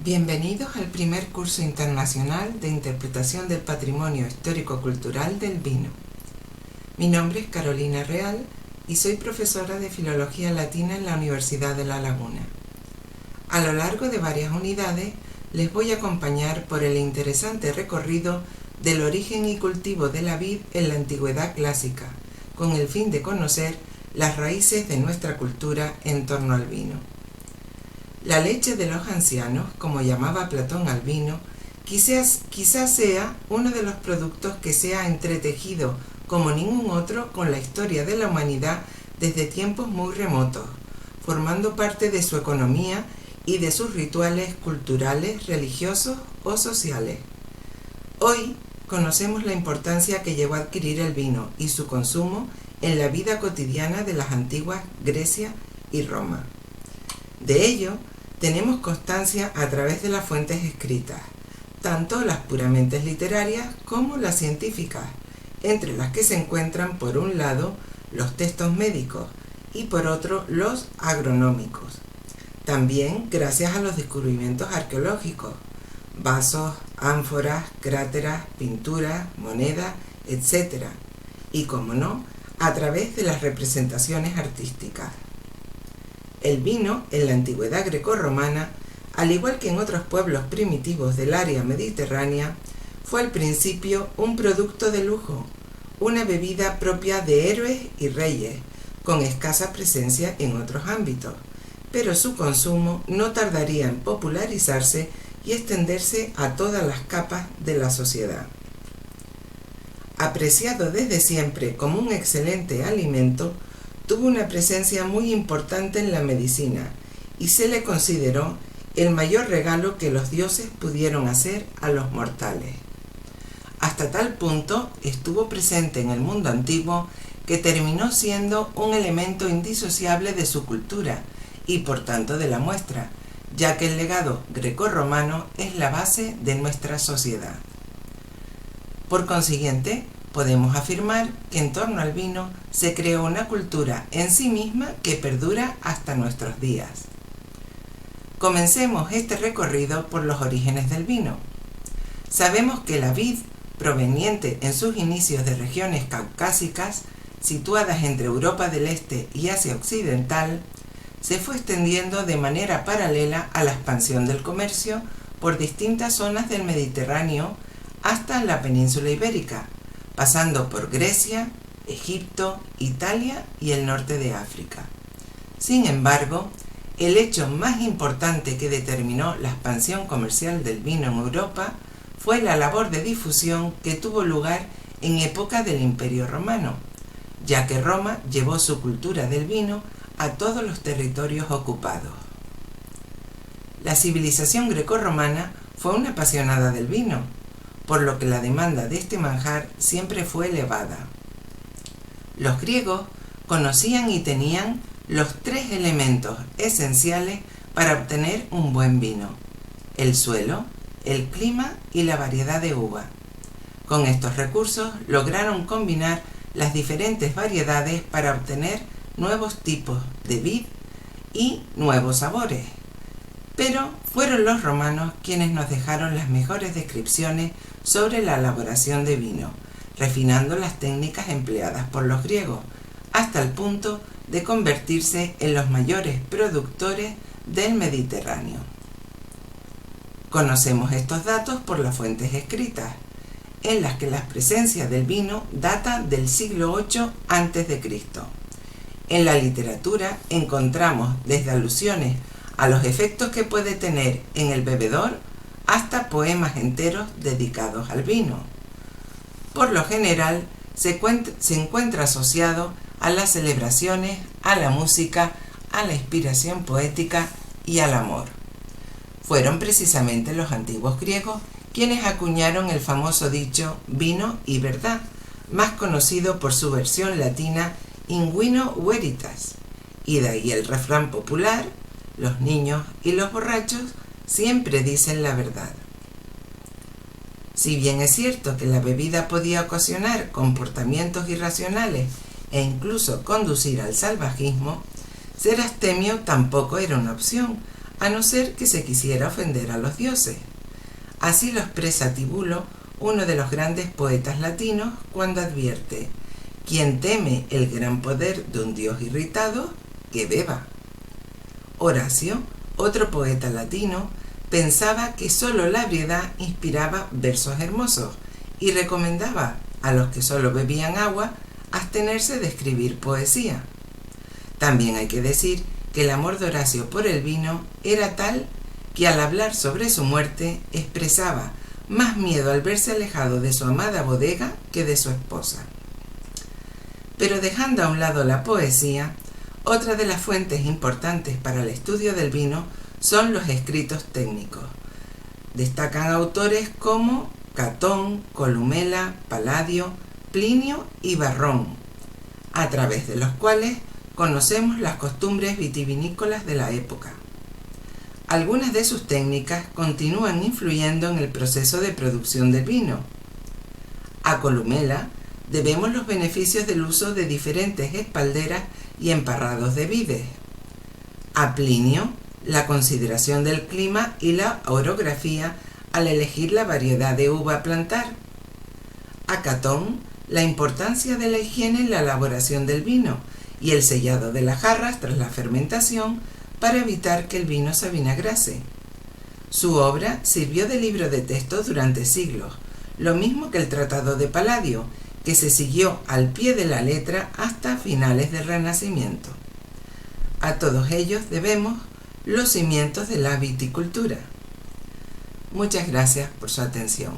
Bienvenidos al primer curso internacional de interpretación del patrimonio histórico-cultural del vino. Mi nombre es Carolina Real y soy profesora de Filología Latina en la Universidad de La Laguna. A lo largo de varias unidades les voy a acompañar por el interesante recorrido del origen y cultivo de la vid en la antigüedad clásica, con el fin de conocer las raíces de nuestra cultura en torno al vino. La leche de los ancianos, como llamaba Platón al vino, quizás sea uno de los productos que se ha entretejido como ningún otro con la historia de la humanidad desde tiempos muy remotos, formando parte de su economía y de sus rituales culturales, religiosos o sociales. Hoy conocemos la importancia que llegó a adquirir el vino y su consumo en la vida cotidiana de las antiguas Grecia y Roma. De ello, tenemos constancia a través de las fuentes escritas, tanto las puramente literarias como las científicas, entre las que se encuentran por un lado los textos médicos y por otro los agronómicos. También gracias a los descubrimientos arqueológicos, vasos, ánforas, cráteras, pinturas, monedas, etc. Y como no, a través de las representaciones artísticas. El vino, en la antigüedad grecorromana, al igual que en otros pueblos primitivos del área mediterránea, fue al principio un producto de lujo, una bebida propia de héroes y reyes, con escasa presencia en otros ámbitos, pero su consumo no tardaría en popularizarse y extenderse a todas las capas de la sociedad. Apreciado desde siempre como un excelente alimento, tuvo una presencia muy importante en la medicina y se le consideró el mayor regalo que los dioses pudieron hacer a los mortales. Hasta tal punto estuvo presente en el mundo antiguo que terminó siendo un elemento indisociable de su cultura y por tanto de la nuestra, ya que el legado grecorromano es la base de nuestra sociedad. Por consiguiente, podemos afirmar que en torno al vino se creó una cultura en sí misma que perdura hasta nuestros días. Comencemos este recorrido por los orígenes del vino. Sabemos que la vid, proveniente en sus inicios de regiones caucásicas, situadas entre Europa del Este y Asia Occidental, se fue extendiendo de manera paralela a la expansión del comercio por distintas zonas del Mediterráneo hasta la península ibérica, pasando por Grecia, Egipto, Italia y el norte de África. Sin embargo, el hecho más importante que determinó la expansión comercial del vino en Europa fue la labor de difusión que tuvo lugar en época del Imperio Romano, ya que Roma llevó su cultura del vino a todos los territorios ocupados. La civilización grecorromana fue una apasionada del vino, por lo que la demanda de este manjar siempre fue elevada. Los griegos conocían y tenían los tres elementos esenciales para obtener un buen vino: el suelo, el clima y la variedad de uva. Con estos recursos lograron combinar las diferentes variedades para obtener nuevos tipos de vid y nuevos sabores. Pero fueron los romanos quienes nos dejaron las mejores descripciones sobre la elaboración de vino, refinando las técnicas empleadas por los griegos, hasta el punto de convertirse en los mayores productores del Mediterráneo. Conocemos estos datos por las fuentes escritas, en las que la presencia del vino data del siglo VIII a.C. En la literatura encontramos desde alusiones a los efectos que puede tener en el bebedor hasta poemas enteros dedicados al vino. Por lo general, se encuentra asociado a las celebraciones, a la música, a la inspiración poética y al amor. Fueron precisamente los antiguos griegos quienes acuñaron el famoso dicho vino y verdad, más conocido por su versión latina in vino veritas, y de ahí el refrán popular: los niños y los borrachos siempre dicen la verdad. Si bien es cierto que la bebida podía ocasionar comportamientos irracionales e incluso conducir al salvajismo, ser abstemio tampoco era una opción, a no ser que se quisiera ofender a los dioses. Así lo expresa Tibulo, uno de los grandes poetas latinos, cuando advierte: quien teme el gran poder de un dios irritado, que beba. Horacio, otro poeta latino, pensaba que sólo la ebriedad inspiraba versos hermosos y recomendaba a los que sólo bebían agua abstenerse de escribir poesía. También hay que decir que el amor de Horacio por el vino era tal que al hablar sobre su muerte expresaba más miedo al verse alejado de su amada bodega que de su esposa. Pero dejando a un lado la poesía, otra de las fuentes importantes para el estudio del vino son los escritos técnicos. Destacan autores como Catón, Columela, Palladio, Plinio y Varrón, a través de los cuales conocemos las costumbres vitivinícolas de la época. Algunas de sus técnicas continúan influyendo en el proceso de producción del vino. A Columela debemos los beneficios del uso de diferentes espalderas y emparrados de vides. A Plinio, la consideración del clima y la orografía al elegir la variedad de uva a plantar. A Catón, la importancia de la higiene en la elaboración del vino y el sellado de las jarras tras la fermentación para evitar que el vino se avinagrase. Su obra sirvió de libro de texto durante siglos, lo mismo que el Tratado de Palladio, que se siguió al pie de la letra hasta finales del Renacimiento. A todos ellos debemos los cimientos de la viticultura. Muchas gracias por su atención.